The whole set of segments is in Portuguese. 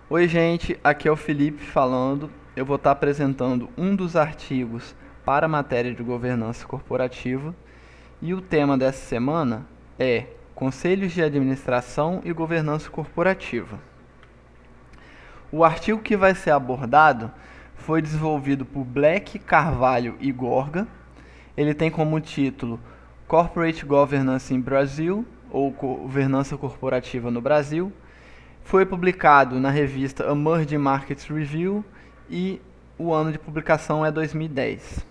Oi, gente, aqui é o Felipe falando. Eu vou estar apresentando um dos artigos para a matéria de governança corporativa e o tema dessa semana é Conselhos de Administração e Governança Corporativa. O artigo que vai ser abordado foi desenvolvido por Black, Carvalho e Gorga. Ele tem como título Corporate Governance in Brazil, ou Governança Corporativa no Brasil. Foi publicado na revista Emerging Markets Review e o ano de publicação é 2010.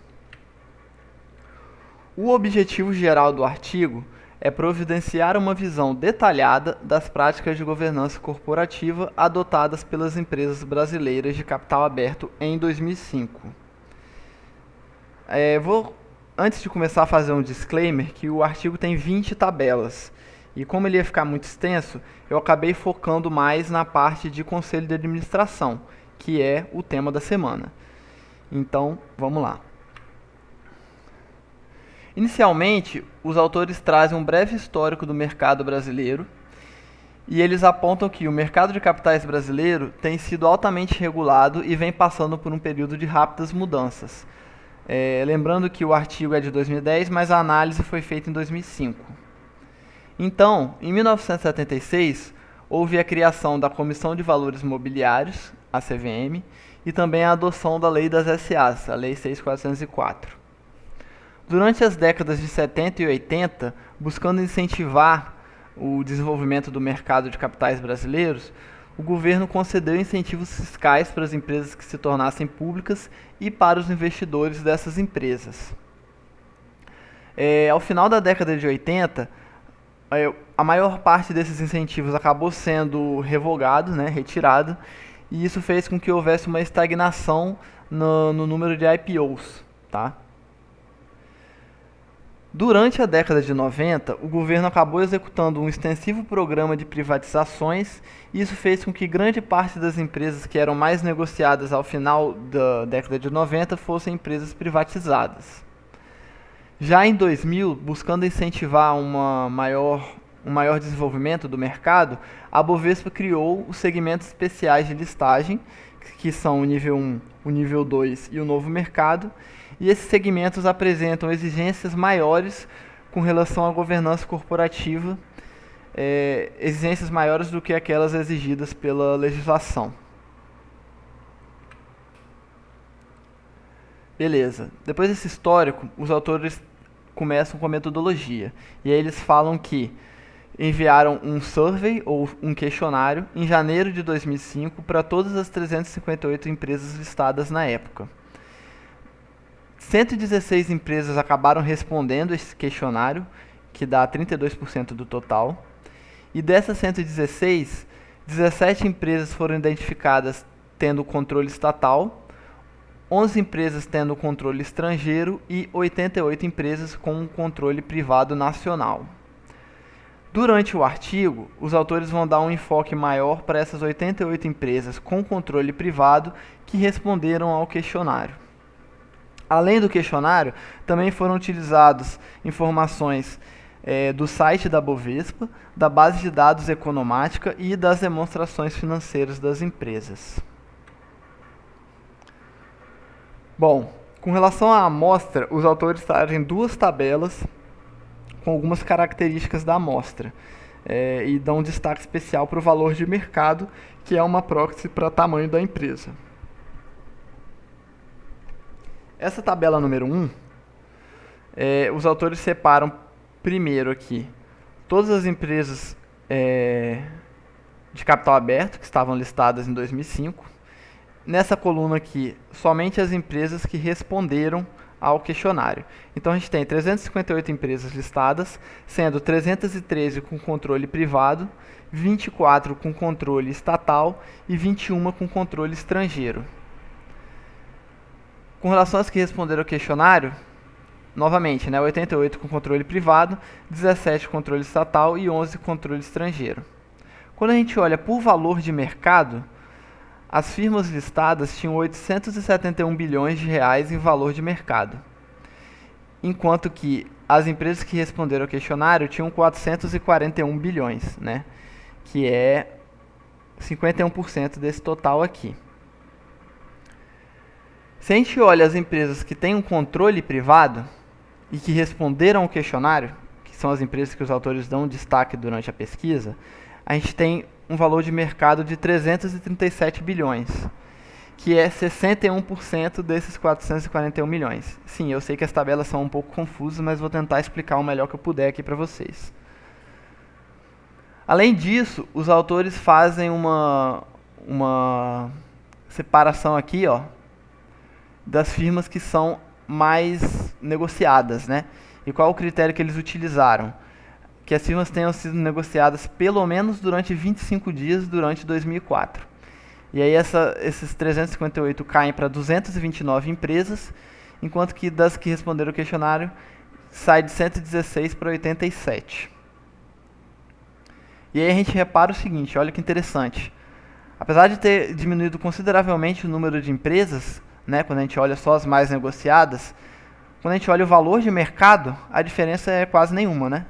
O objetivo geral do artigo é providenciar uma visão detalhada das práticas de governança corporativa adotadas pelas empresas brasileiras de capital aberto em 2005. Antes de começar a fazer um disclaimer, que o artigo tem 20 tabelas. E como ele ia ficar muito extenso, eu acabei focando mais na parte de conselho de administração, que é o tema da semana. Então, vamos lá. Inicialmente, os autores trazem um breve histórico do mercado brasileiro e eles apontam que o mercado de capitais brasileiro tem sido altamente regulado e vem passando por um período de rápidas mudanças. Lembrando que o artigo é de 2010, mas a análise foi feita em 2005. Então, em 1976, houve a criação da Comissão de Valores Mobiliários, a CVM, e também a adoção da Lei das SAs, a Lei 6.404. Durante as décadas de 70 e 80, buscando incentivar o desenvolvimento do mercado de capitais brasileiros, o governo concedeu incentivos fiscais para as empresas que se tornassem públicas e para os investidores dessas empresas. Ao final da década de 80, a maior parte desses incentivos acabou sendo revogado, retirado, e isso fez com que houvesse uma estagnação no número de IPOs. Tá? Durante a década de 90, o governo acabou executando um extensivo programa de privatizações e isso fez com que grande parte das empresas que eram mais negociadas ao final da década de 90 fossem empresas privatizadas. Já em 2000, buscando incentivar um maior desenvolvimento do mercado, a Bovespa criou os segmentos especiais de listagem, que são o nível 1, o nível 2 e o novo mercado, e esses segmentos apresentam exigências maiores com relação à governança corporativa, exigências maiores do que aquelas exigidas pela legislação. Beleza. Depois desse histórico, os autores começam com a metodologia. E aí eles falam que enviaram um survey, ou um questionário, em janeiro de 2005 para todas as 358 empresas listadas na época. 116 empresas acabaram respondendo esse questionário, que dá 32% do total. E dessas 116, 17 empresas foram identificadas tendo controle estatal, 11 empresas tendo controle estrangeiro e 88 empresas com controle privado nacional. Durante o artigo, os autores vão dar um enfoque maior para essas 88 empresas com controle privado que responderam ao questionário. Além do questionário, também foram utilizadas informações do site da Bovespa, da base de dados economática e das demonstrações financeiras das empresas. Bom, com relação à amostra, os autores trazem duas tabelas com algumas características da amostra e dão um destaque especial para o valor de mercado, que é uma proxy para tamanho da empresa. Essa tabela número 1, os autores separam primeiro aqui todas as empresas de capital aberto que estavam listadas em 2005. Nessa coluna aqui, somente as empresas que responderam ao questionário. Então a gente tem 358 empresas listadas, sendo 313 com controle privado, 24 com controle estatal e 21 com controle estrangeiro. Com relação às que responderam ao questionário, novamente, 88 com controle privado, 17 com controle estatal e 11 com controle estrangeiro. Quando a gente olha por valor de mercado, as firmas listadas tinham 871 bilhões de reais em valor de mercado, enquanto que as empresas que responderam ao questionário tinham 441 bilhões, que é 51% desse total aqui. Se a gente olha as empresas que têm um controle privado e que responderam ao questionário, que são as empresas que os autores dão destaque durante a pesquisa, a gente tem um valor de mercado de 337 bilhões, que é 61% desses 441 milhões. Sim, eu sei que as tabelas são um pouco confusas, mas vou tentar explicar o melhor que eu puder aqui para vocês. Além disso, os autores fazem uma separação aqui, ó, das firmas que são mais negociadas, né? E qual o critério que eles utilizaram? Que as firmas tenham sido negociadas pelo menos durante 25 dias durante 2004. E aí esses 358 caem para 229 empresas, enquanto que das que responderam o questionário, sai de 116 para 87. E aí a gente repara o seguinte, olha que interessante. Apesar de ter diminuído consideravelmente o número de empresas, né, quando a gente olha só as mais negociadas, quando a gente olha o valor de mercado, a diferença é quase nenhuma, né?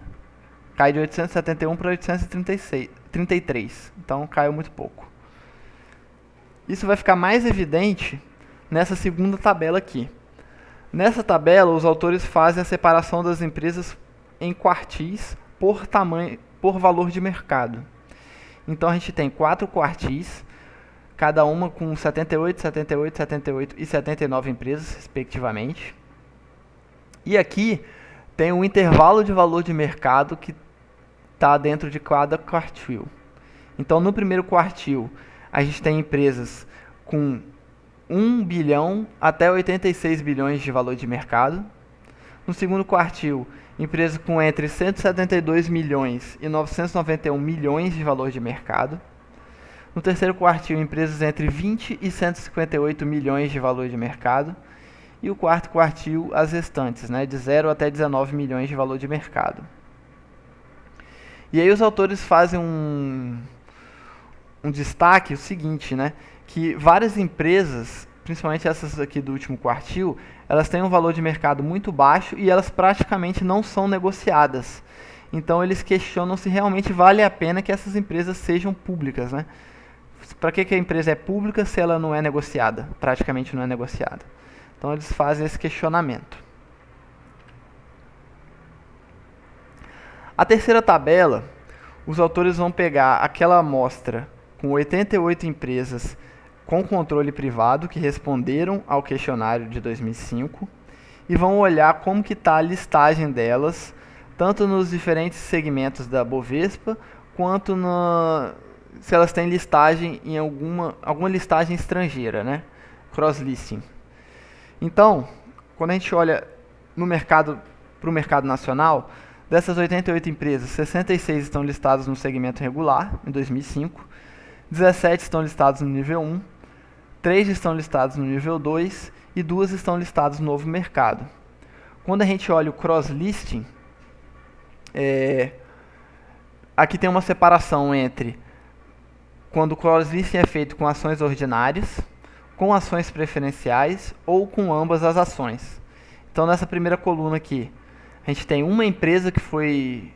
Cai de 871 para 833, então caiu muito pouco. Isso vai ficar mais evidente nessa segunda tabela aqui. Nessa tabela, os autores fazem a separação das empresas em quartis por tamanho, por valor de mercado. Então a gente tem 4 quartis, cada uma com 78, 78, 78 e 79 empresas, respectivamente. E aqui tem um intervalo de valor de mercado que está dentro de cada quartil. Então, no primeiro quartil, a gente tem empresas com 1 bilhão até 86 bilhões de valor de mercado. No segundo quartil, empresas com entre 172 milhões e 991 milhões de valor de mercado. No terceiro quartil, empresas entre 20 e 158 milhões de valor de mercado. E o quarto quartil, as restantes, né, de 0 até 19 milhões de valor de mercado. E aí os autores fazem um destaque, o seguinte, né, que várias empresas, principalmente essas aqui do último quartil, elas têm um valor de mercado muito baixo e elas praticamente não são negociadas. Então eles questionam se realmente vale a pena que essas empresas sejam públicas, né? Para que a empresa é pública se ela não é negociada? Praticamente não é negociada. Então eles fazem esse questionamento. A terceira tabela, os autores vão pegar aquela amostra com 88 empresas com controle privado que responderam ao questionário de 2005 e vão olhar como que está a listagem delas, tanto nos diferentes segmentos da Bovespa, quanto se elas têm listagem em alguma listagem estrangeira, né? Cross-listing. Então, quando a gente olha para o mercado nacional, dessas 88 empresas, 66 estão listadas no segmento regular, em 2005, 17 estão listadas no nível 1, 3 estão listadas no nível 2 e 2 estão listadas no novo mercado. Quando a gente olha o cross-listing, aqui tem uma separação entre quando o cross-listing é feito com ações ordinárias, com ações preferenciais ou com ambas as ações. Então, nessa primeira coluna aqui, a gente tem uma empresa que foi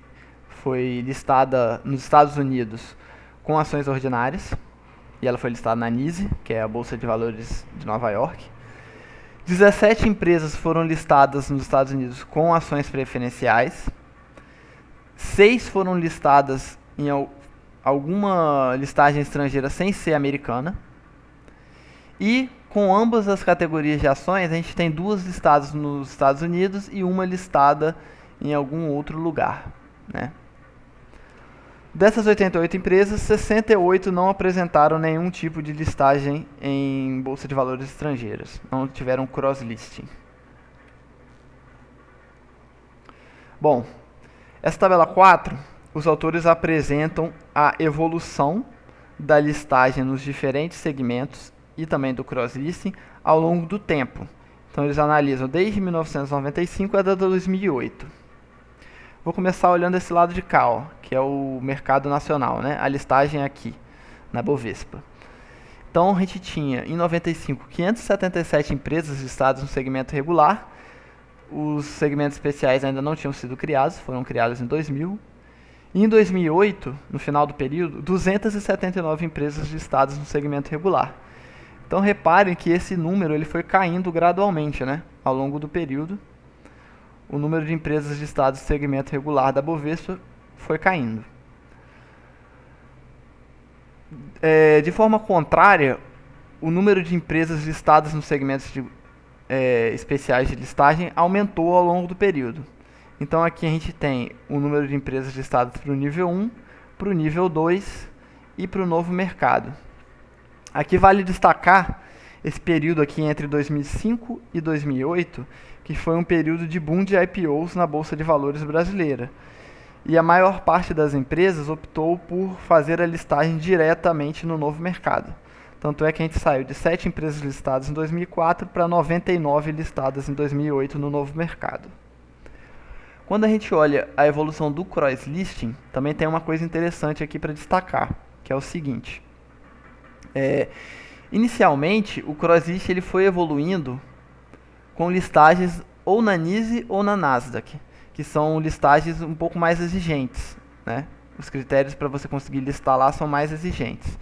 listada nos Estados Unidos com ações ordinárias, e ela foi listada na NYSE, que é a Bolsa de Valores de Nova York. 17 empresas foram listadas nos Estados Unidos com ações preferenciais. 6 foram listadas em alguma listagem estrangeira sem ser americana. E com ambas as categorias de ações, a gente tem 2 listadas nos Estados Unidos e uma listada em algum outro lugar, né? Dessas 88 empresas, 68 não apresentaram nenhum tipo de listagem em Bolsa de Valores estrangeiras, não tiveram cross-listing. Bom, essa tabela 4, os autores apresentam a evolução da listagem nos diferentes segmentos e também do cross-listing ao longo do tempo. Então eles analisam desde 1995 até 2008. Vou começar olhando esse lado de cá, ó, que é o mercado nacional, né? A listagem aqui, na Bovespa. Então a gente tinha, em 95, 577 empresas listadas no segmento regular. Os segmentos especiais ainda não tinham sido criados, foram criados em 2000. E em 2008, no final do período, 279 empresas listadas no segmento regular. Então reparem que esse número ele foi caindo gradualmente, né, ao longo do período. O número de empresas listadas no segmento regular da Bovespa foi caindo. De forma contrária, o número de empresas listadas nos segmentos especiais de listagem aumentou ao longo do período. Então aqui a gente tem o número de empresas listadas para o nível 1, para o nível 2 e para o novo mercado. Aqui vale destacar esse período aqui entre 2005 e 2008, que foi um período de boom de IPOs na Bolsa de Valores brasileira. E a maior parte das empresas optou por fazer a listagem diretamente no novo mercado. Tanto é que a gente saiu de 7 empresas listadas em 2004 para 99 listadas em 2008 no novo mercado. Quando a gente olha a evolução do cross-listing, também tem uma coisa interessante aqui para destacar, que é o seguinte. Inicialmente, o cross-listing ele foi evoluindo com listagens ou na NYSE ou na Nasdaq, que são listagens um pouco mais exigentes, né? Os critérios para você conseguir listar lá são mais exigentes.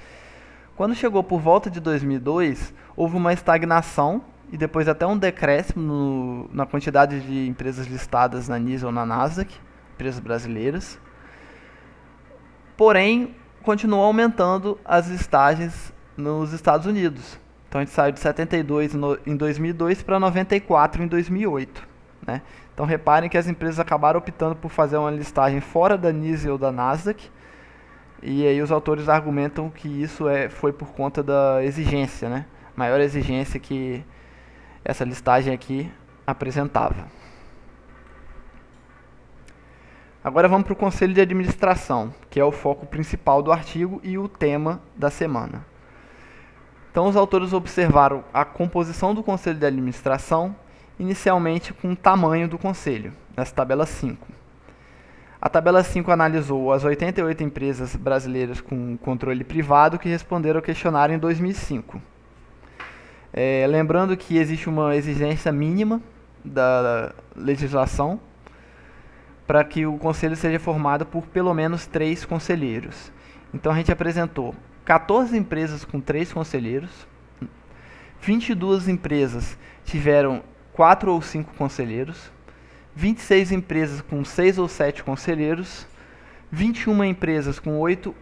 Quando chegou por volta de 2002, houve uma estagnação e depois até um decréscimo na quantidade de empresas listadas na NYSE ou na Nasdaq, empresas brasileiras. Porém, continuou aumentando as listagens nos Estados Unidos. Então a gente saiu de 72 em 2002 para 94 em 2008. Né? Então reparem que as empresas acabaram optando por fazer uma listagem fora da NYSE ou da Nasdaq. E aí os autores argumentam que isso foi por conta da exigência, né? Maior exigência que essa listagem aqui apresentava. Agora vamos para o Conselho de Administração, que é o foco principal do artigo e o tema da semana. Então os autores observaram a composição do Conselho de Administração, inicialmente com o tamanho do Conselho, nessa tabela 5. A tabela 5 analisou as 88 empresas brasileiras com controle privado que responderam ao questionário em 2005. Lembrando que existe uma exigência mínima da legislação para que o conselho seja formado por pelo menos 3 conselheiros. Então a gente apresentou 14 empresas com 3 conselheiros, 22 empresas tiveram 4 ou 5 conselheiros, 26 empresas com 6 ou 7 conselheiros, 21 empresas com 8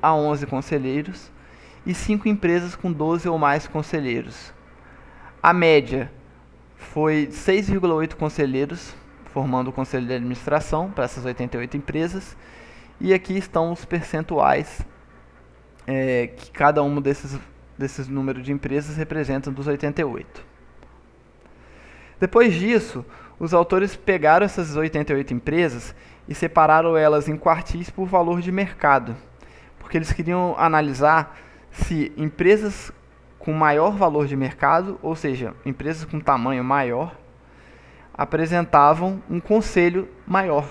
a 11 conselheiros e 5 empresas com 12 ou mais conselheiros. A média foi 6,8 conselheiros, formando o Conselho de Administração para essas 88 empresas. E aqui estão os percentuais que cada um desses números de empresas representa dos 88. Depois disso, os autores pegaram essas 88 empresas e separaram elas em quartis por valor de mercado, porque eles queriam analisar se empresas com maior valor de mercado, ou seja, empresas com tamanho maior, apresentavam um conselho maior.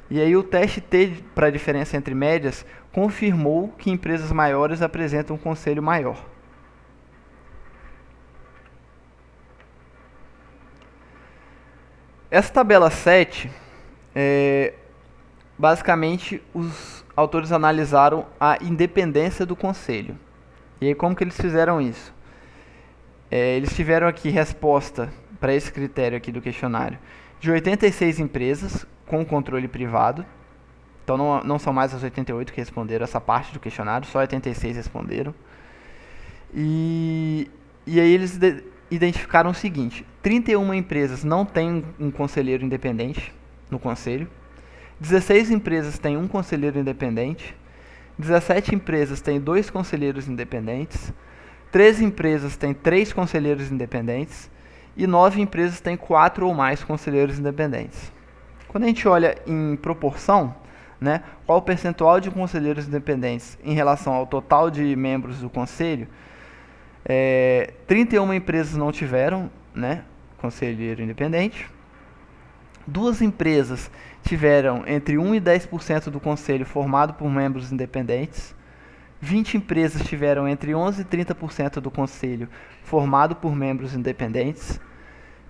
E aí o teste T para a diferença entre médias confirmou que empresas maiores apresentam um conselho maior. Essa tabela 7, basicamente os autores analisaram a independência do conselho. E aí como que eles fizeram isso? Eles tiveram aqui resposta para esse critério aqui do questionário de 86 empresas com controle privado. Então não são mais as 88 que responderam essa parte do questionário, só 86 responderam. E aí eles identificaram o seguinte: 31 empresas não têm um conselheiro independente no conselho, 16 empresas têm um conselheiro independente, 17 empresas têm 2 conselheiros independentes, 13 empresas têm 3 conselheiros independentes e 9 empresas têm 4 ou mais conselheiros independentes. Quando a gente olha em proporção, né, qual o percentual de conselheiros independentes em relação ao total de membros do conselho, 31 empresas não tiveram, né, conselheiro independente, 2 empresas tiveram entre 1 e 10% do conselho formado por membros independentes, 20 empresas tiveram entre 11 e 30% do conselho formado por membros independentes,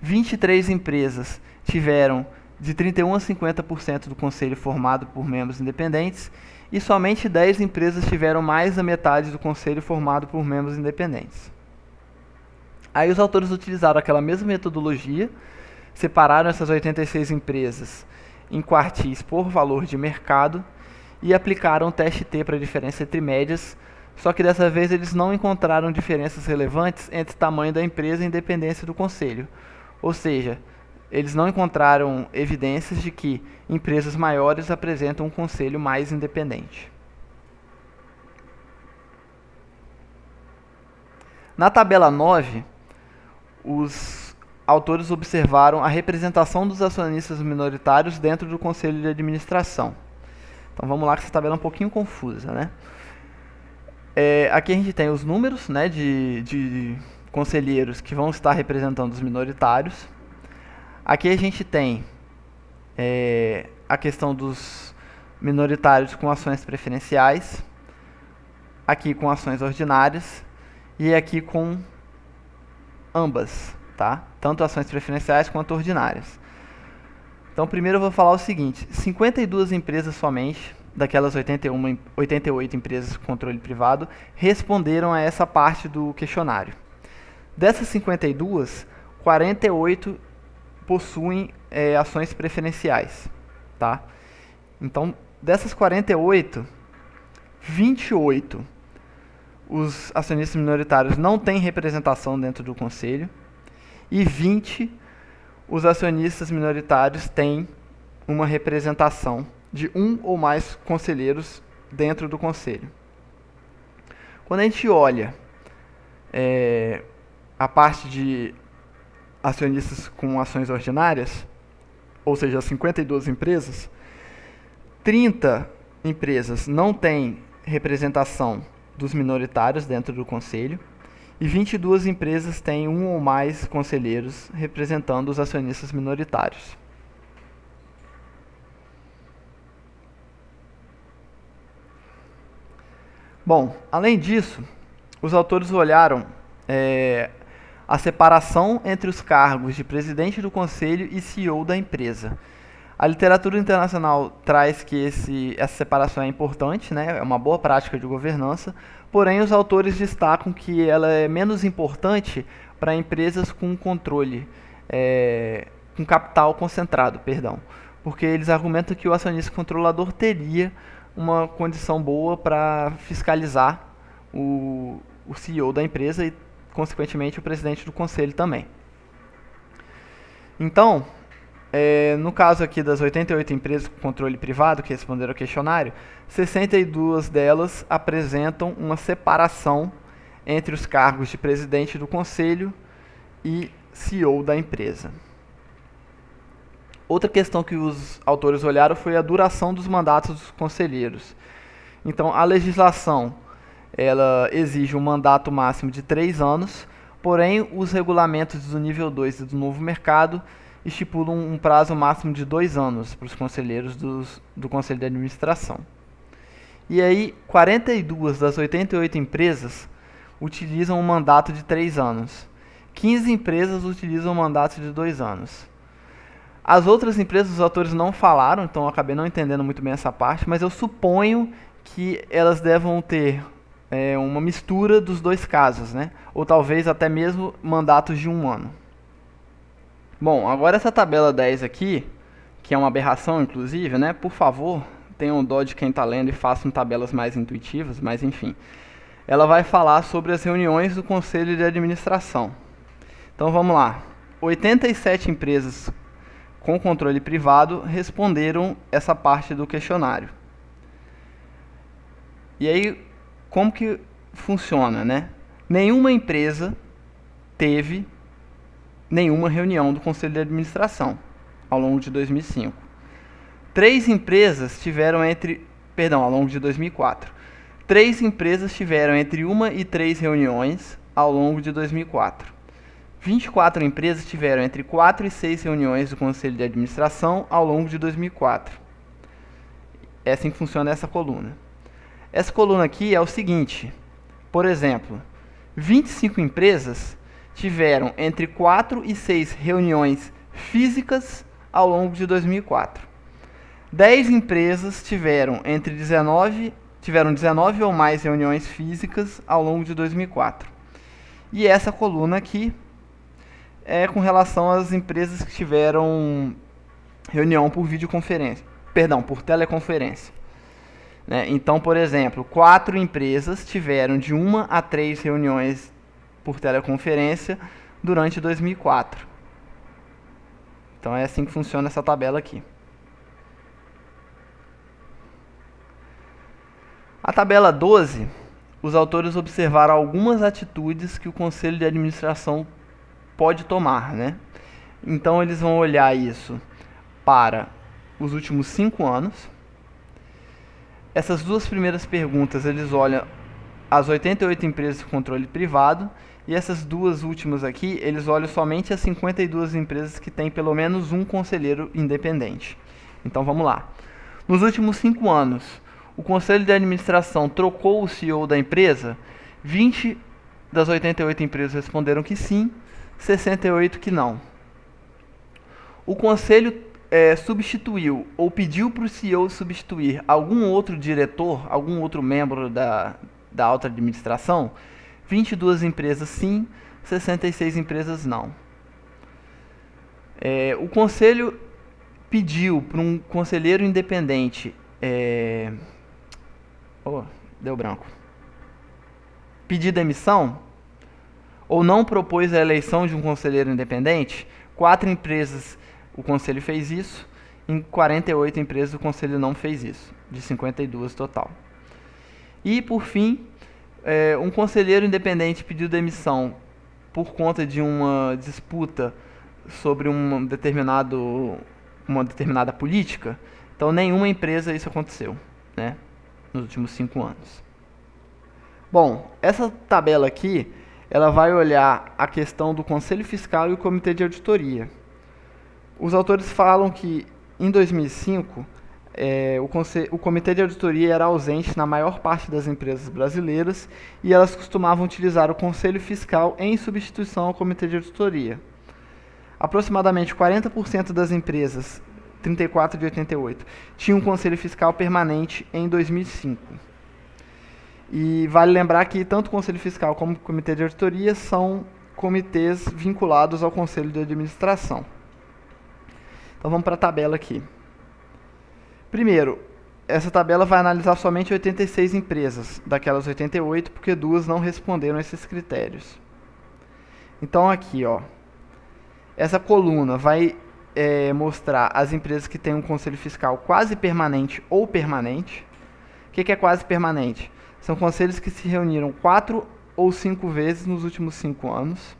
23 empresas tiveram de 31% a 50% do conselho formado por membros independentes, e somente 10 empresas tiveram mais da metade do conselho formado por membros independentes. Aí os autores utilizaram aquela mesma metodologia, separaram essas 86 empresas em quartis por valor de mercado e aplicaram o teste T para a diferença entre médias, só que dessa vez eles não encontraram diferenças relevantes entre o tamanho da empresa e a independência do conselho. Ou seja, eles não encontraram evidências de que empresas maiores apresentam um conselho mais independente. Na tabela 9, os autores observaram a representação dos acionistas minoritários dentro do conselho de administração. Então vamos lá, que essa tabela é um pouquinho confusa, né? Aqui a gente tem os números, né, de conselheiros que vão estar representando os minoritários. Aqui a gente tem a questão dos minoritários com ações preferenciais, aqui com ações ordinárias e aqui com ambas, tá? Tanto ações preferenciais quanto ordinárias. Então primeiro eu vou falar o seguinte: 52 empresas somente, daquelas 88 empresas com controle privado, responderam a essa parte do questionário. Dessas 52, 48 possuem ações preferenciais, tá? Então, dessas 48, 28 os acionistas minoritários não têm representação dentro do conselho e 20 os acionistas minoritários têm uma representação de um ou mais conselheiros dentro do conselho. Quando a gente olha a parte de acionistas com ações ordinárias, ou seja, 52 empresas, 30 empresas não têm representação dos minoritários dentro do conselho e 22 empresas têm um ou mais conselheiros representando os acionistas minoritários. Bom, além disso, os autores olharam a separação entre os cargos de presidente do conselho e CEO da empresa. A literatura internacional traz que essa separação é importante, né? É uma boa prática de governança, porém os autores destacam que ela é menos importante para empresas com controle, com capital concentrado, porque eles argumentam que o acionista controlador teria uma condição boa para fiscalizar o CEO da empresa e, consequentemente, o presidente do conselho também. Então, no caso aqui das 88 empresas com controle privado que responderam ao questionário, 62 delas apresentam uma separação entre os cargos de presidente do conselho e CEO da empresa. Outra questão que os autores olharam foi a duração dos mandatos dos conselheiros. Então, a legislação ela exige um mandato máximo de 3 anos, porém, os regulamentos do nível 2 e do novo mercado estipulam um prazo máximo de 2 anos para os conselheiros do Conselho de Administração. E aí, 42 das 88 empresas utilizam um mandato de 3 anos. 15 empresas utilizam um mandato de 2 anos. As outras empresas, os autores não falaram, então eu acabei não entendendo muito bem essa parte, mas eu suponho que elas devam ter uma mistura dos dois casos, né? Ou talvez até mesmo mandatos de 1 ano. Bom, agora essa tabela 10 aqui, que é uma aberração inclusive, né? Por favor, tenham dó de quem está lendo e façam tabelas mais intuitivas, mas enfim. Ela vai falar sobre as reuniões do Conselho de Administração. Então vamos lá. 87 empresas com controle privado responderam essa parte do questionário. E aí, como que funciona, né? Nenhuma empresa teve nenhuma reunião do Conselho de Administração ao longo de 2005. 3 empresas tiveram ao longo de 2004. 3 empresas tiveram entre 1 e 3 reuniões ao longo de 2004. 24 empresas tiveram entre 4 e 6 reuniões do Conselho de Administração ao longo de 2004. É assim que funciona essa coluna. Essa coluna aqui é o seguinte: por exemplo, 25 empresas tiveram entre 4 e 6 reuniões físicas ao longo de 2004. 10 empresas tiveram 19 ou mais reuniões físicas ao longo de 2004. E essa coluna aqui é com relação às empresas que tiveram reunião por videoconferência, por teleconferência. Né? Então, por exemplo, 4 empresas tiveram de 1 a 3 reuniões por teleconferência durante 2004. Então é assim que funciona essa tabela aqui. A tabela 12, os autores observaram algumas atitudes que o Conselho de Administração pode tomar, né? Então eles vão olhar isso para os últimos 5 anos. Essas duas primeiras perguntas, eles olham as 88 empresas de controle privado, e essas duas últimas aqui, eles olham somente as 52 empresas que têm pelo menos um conselheiro independente. Então vamos lá. Nos últimos 5 anos, o Conselho de Administração trocou o CEO da empresa? 20 das 88 empresas responderam que sim, 68 que não. O Conselho substituiu ou pediu para o CEO substituir algum outro diretor, algum outro membro da alta administração? 22 empresas sim, 66 empresas não. O Conselho pediu para um conselheiro independente... deu branco. Pedir demissão? Ou não propôs a eleição de um conselheiro independente? 4 empresas o Conselho fez isso, em 48 empresas o Conselho não fez isso, de 52 total. E, por fim, um conselheiro independente pediu demissão por conta de uma disputa sobre uma determinada política. Então, nenhuma empresa isso aconteceu, né, nos últimos 5 anos. Bom, essa tabela aqui, ela vai olhar a questão do Conselho Fiscal e o Comitê de Auditoria. Os autores falam que, em 2005, o Comitê de Auditoria era ausente na maior parte das empresas brasileiras e elas costumavam utilizar o Conselho Fiscal em substituição ao Comitê de Auditoria. Aproximadamente 40% das empresas, 34 de 88, tinham um Conselho Fiscal permanente em 2005. E vale lembrar que tanto o Conselho Fiscal como o Comitê de Auditoria são comitês vinculados ao Conselho de Administração. Então vamos para a tabela aqui. Primeiro, essa tabela vai analisar somente 86 empresas, daquelas 88, porque 2 não responderam a esses critérios. Então aqui, essa coluna vai mostrar as empresas que têm um conselho fiscal quase permanente ou permanente. O que é quase permanente? São conselhos que se reuniram 4 ou 5 vezes nos últimos 5 anos.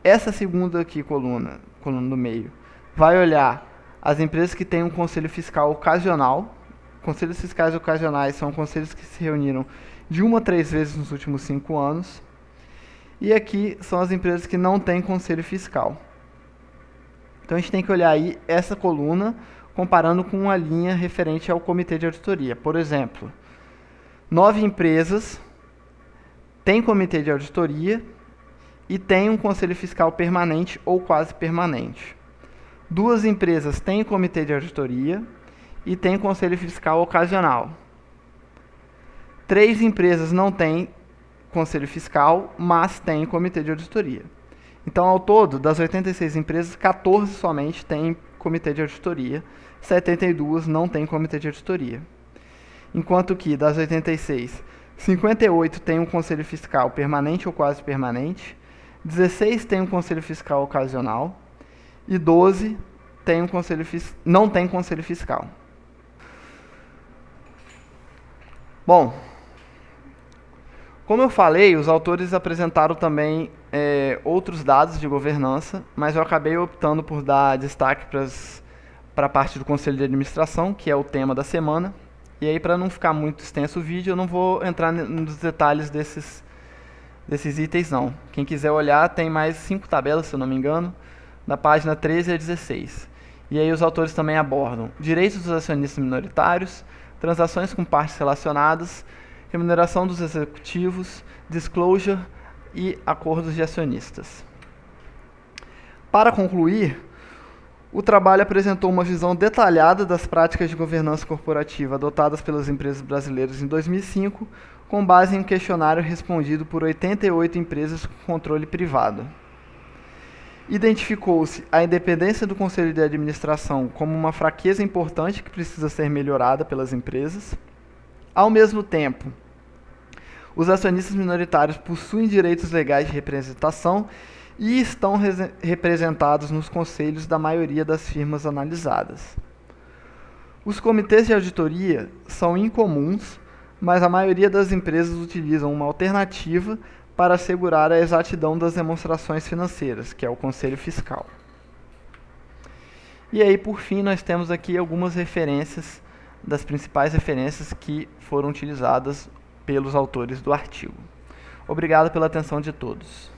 Essa segunda aqui, coluna do meio, vai olhar as empresas que têm um conselho fiscal ocasional. Conselhos fiscais ocasionais são conselhos que se reuniram de 1 a 3 vezes nos últimos 5 anos. E aqui são as empresas que não têm conselho fiscal. Então a gente tem que olhar aí essa coluna comparando com uma linha referente ao Comitê de Auditoria. Por exemplo, 9 empresas têm Comitê de Auditoria e têm um conselho fiscal permanente ou quase permanente. 2 empresas têm Comitê de Auditoria e têm conselho fiscal ocasional. 3 empresas não têm conselho fiscal, mas têm Comitê de Auditoria. Então, ao todo, das 86 empresas, 14 somente têm Comitê de Auditoria, 72 não têm Comitê de Auditoria. Enquanto que, das 86, 58 têm um conselho fiscal permanente ou quase permanente, 16 têm um conselho fiscal ocasional, e 12 tem não tem conselho fiscal. Bom, como eu falei, os autores apresentaram também outros dados de governança, mas eu acabei optando por dar destaque para a parte do Conselho de Administração, que é o tema da semana. E aí, para não ficar muito extenso o vídeo, eu não vou entrar nos detalhes desses itens, não. Quem quiser olhar, tem mais 5 tabelas, se eu não me engano, da página 13 a 16. E aí os autores também abordam direitos dos acionistas minoritários, transações com partes relacionadas, remuneração dos executivos, disclosure e acordos de acionistas. Para concluir, O trabalho apresentou uma visão detalhada das práticas de governança corporativa adotadas pelas empresas brasileiras em 2005, com base em um questionário respondido por 88 empresas com controle privado. Identificou-se a independência do Conselho de Administração como uma fraqueza importante que precisa ser melhorada pelas empresas. Ao mesmo tempo, os acionistas minoritários possuem direitos legais de representação e estão representados nos conselhos da maioria das firmas analisadas. Os comitês de auditoria são incomuns, mas a maioria das empresas utilizam uma alternativa para assegurar a exatidão das demonstrações financeiras, que é o Conselho Fiscal. E aí, por fim, nós temos aqui algumas referências, das principais referências que foram utilizadas pelos autores do artigo. Obrigado pela atenção de todos.